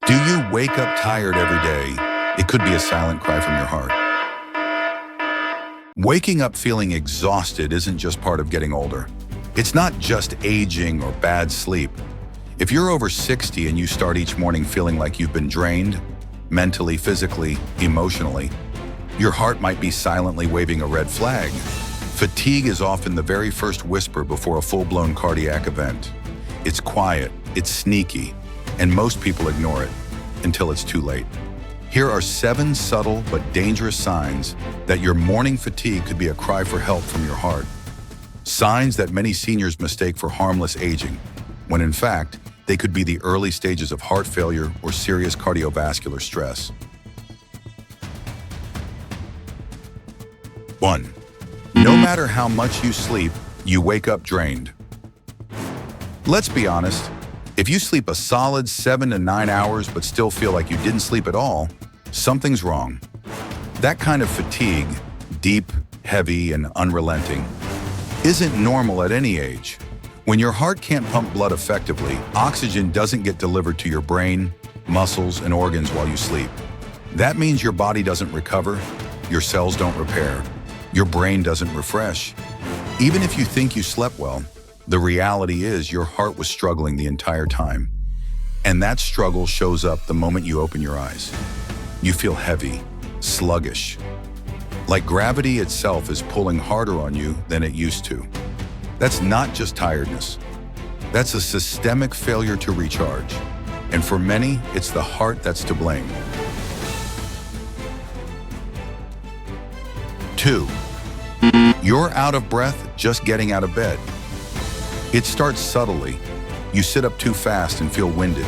Do you wake up tired every day? It could be a silent cry from your heart. Waking up feeling exhausted isn't just part of getting older. It's not just aging or bad sleep. If you're over 60 and you start each morning feeling like you've been drained, mentally, physically, emotionally, your heart might be silently waving a red flag. Fatigue is often the very first whisper before a full-blown cardiac event. It's quiet, it's sneaky, and most people ignore it until it's too late. Here are 7 subtle but dangerous signs that your morning fatigue could be a cry for help from your heart. Signs that many seniors mistake for harmless aging, when in fact, they could be the early stages of heart failure or serious cardiovascular stress. 1. No matter how much you sleep, you wake up drained. Let's be honest, if you sleep a solid 7 to 9 hours but still feel like you didn't sleep at all, something's wrong. That kind of fatigue, deep, heavy, and unrelenting, isn't normal at any age. When your heart can't pump blood effectively, oxygen doesn't get delivered to your brain, muscles, and organs while you sleep. That means your body doesn't recover, your cells don't repair, your brain doesn't refresh. Even if you think you slept well, the reality is your heart was struggling the entire time. And that struggle shows up the moment you open your eyes. You feel heavy, sluggish, like gravity itself is pulling harder on you than it used to. That's not just tiredness. That's a systemic failure to recharge. And for many, it's the heart that's to blame. 2. You're out of breath just getting out of bed. It starts subtly. You sit up too fast and feel winded.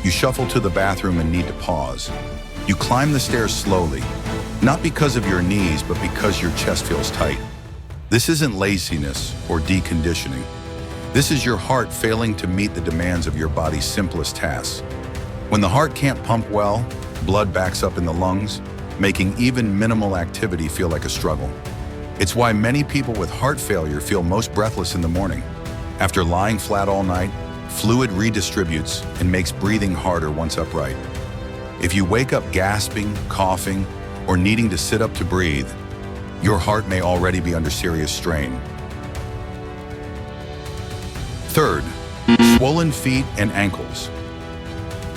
You shuffle to the bathroom and need to pause. You climb the stairs slowly, not because of your knees, but because your chest feels tight. This isn't laziness or deconditioning. This is your heart failing to meet the demands of your body's simplest tasks. When the heart can't pump well, blood backs up in the lungs, making even minimal activity feel like a struggle. It's why many people with heart failure feel most breathless in the morning. After lying flat all night, fluid redistributes and makes breathing harder once upright. If you wake up gasping, coughing, or needing to sit up to breathe, your heart may already be under serious strain. 3. Swollen feet and ankles.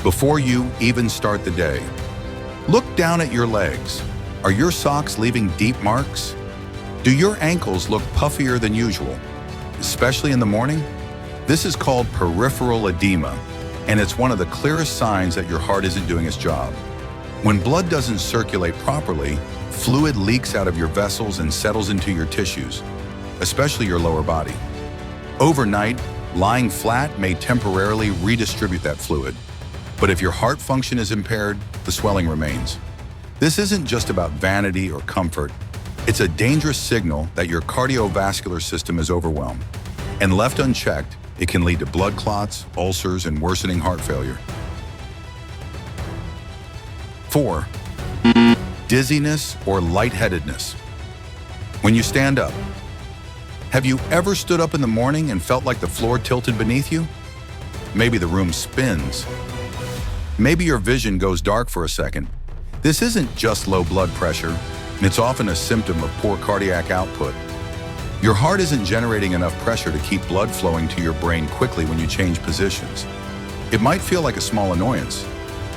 Before you even start the day, look down at your legs. Are your socks leaving deep marks? Do your ankles look puffier than usual? Especially in the morning? This is called peripheral edema, and it's one of the clearest signs that your heart isn't doing its job. When blood doesn't circulate properly, fluid leaks out of your vessels and settles into your tissues, especially your lower body. Overnight, lying flat may temporarily redistribute that fluid, but if your heart function is impaired, the swelling remains. This isn't just about vanity or comfort. It's a dangerous signal that your cardiovascular system is overwhelmed, and left unchecked, it can lead to blood clots, ulcers, and worsening heart failure. 4. Dizziness or lightheadedness. When you stand up, have you ever stood up in the morning and felt like the floor tilted beneath you? Maybe the room spins. Maybe your vision goes dark for a second. This isn't just low blood pressure. It's often a symptom of poor cardiac output. Your heart isn't generating enough pressure to keep blood flowing to your brain quickly when you change positions. It might feel like a small annoyance,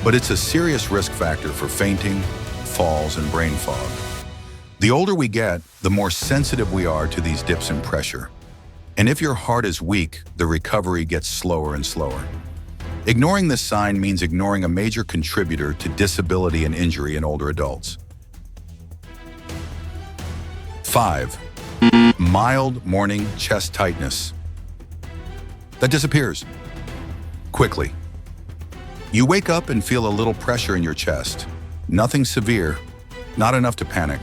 but it's a serious risk factor for fainting, falls, and brain fog. The older we get, the more sensitive we are to these dips in pressure. And if your heart is weak, the recovery gets slower and slower. Ignoring this sign means ignoring a major contributor to disability and injury in older adults. 5. Mild morning chest tightness. That disappears quickly. You wake up and feel a little pressure in your chest. Nothing severe, not enough to panic.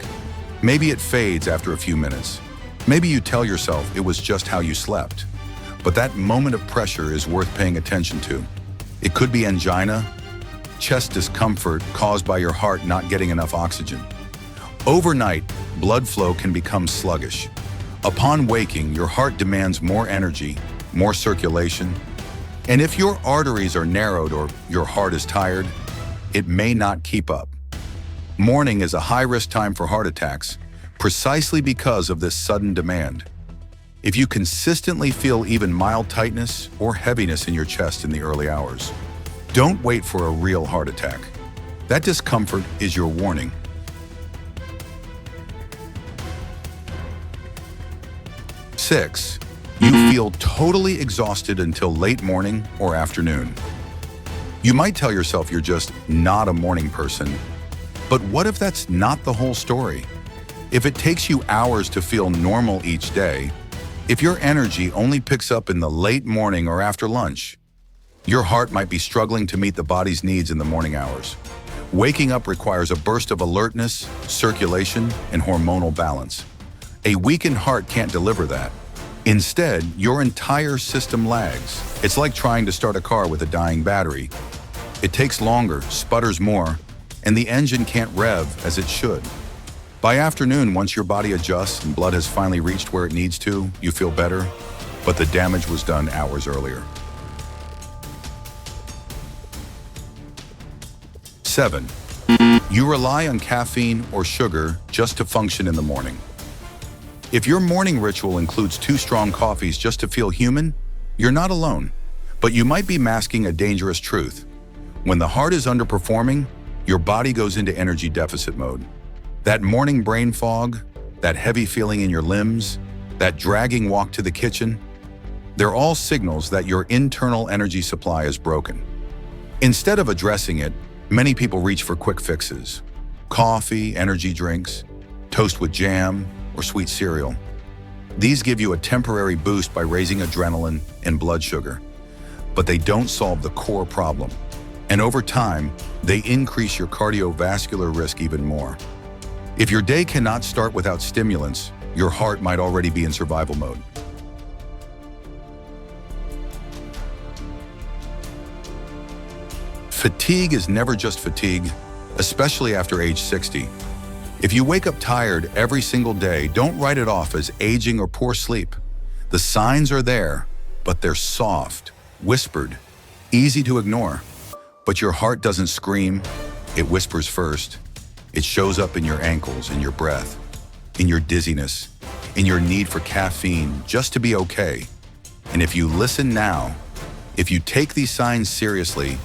Maybe it fades after a few minutes. Maybe you tell yourself it was just how you slept. But that moment of pressure is worth paying attention to. It could be angina, chest discomfort caused by your heart not getting enough oxygen. Overnight, blood flow can become sluggish. Upon waking, your heart demands more energy, more circulation, And if your arteries are narrowed or your heart is tired, it may not keep up. Morning is a high-risk time for heart attacks, precisely because of this sudden demand. If you consistently feel even mild tightness or heaviness in your chest in the early hours, don't wait for a real heart attack. That discomfort is your warning. 6. You feel totally exhausted until late morning or afternoon. You might tell yourself you're just not a morning person, but what if that's not the whole story? If it takes you hours to feel normal each day, if your energy only picks up in the late morning or after lunch, your heart might be struggling to meet the body's needs in the morning hours. Waking up requires a burst of alertness, circulation, and hormonal balance. A weakened heart can't deliver that. Instead, your entire system lags. It's like trying to start a car with a dying battery. It takes longer, sputters more, and the engine can't rev as it should. By afternoon, once your body adjusts and blood has finally reached where it needs to, you feel better, but the damage was done hours earlier. 7. You rely on caffeine or sugar just to function in the morning. If your morning ritual includes 2 strong coffees just to feel human, you're not alone, but you might be masking a dangerous truth. When the heart is underperforming, your body goes into energy deficit mode. That morning brain fog, that heavy feeling in your limbs, that dragging walk to the kitchen, they're all signals that your internal energy supply is broken. Instead of addressing it, many people reach for quick fixes. Coffee, energy drinks, toast with jam, or sweet cereal. These give you a temporary boost by raising adrenaline and blood sugar, but they don't solve the core problem. And over time, they increase your cardiovascular risk even more. If your day cannot start without stimulants, your heart might already be in survival mode. Fatigue is never just fatigue, especially after age 60. If you wake up tired every single day, don't write it off as aging or poor sleep. The signs are there, but they're soft, whispered, easy to ignore. But your heart doesn't scream, it whispers first. It shows up in your ankles, in your breath, in your dizziness, in your need for caffeine just to be okay. And if you listen now, if you take these signs seriously,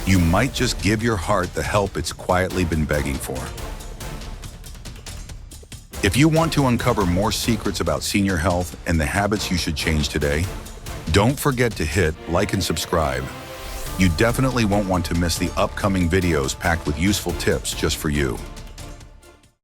you might just give your heart the help it's quietly been begging for. If you want to uncover more secrets about senior health and the habits you should change today, don't forget to hit like and subscribe. You definitely won't want to miss the upcoming videos packed with useful tips just for you.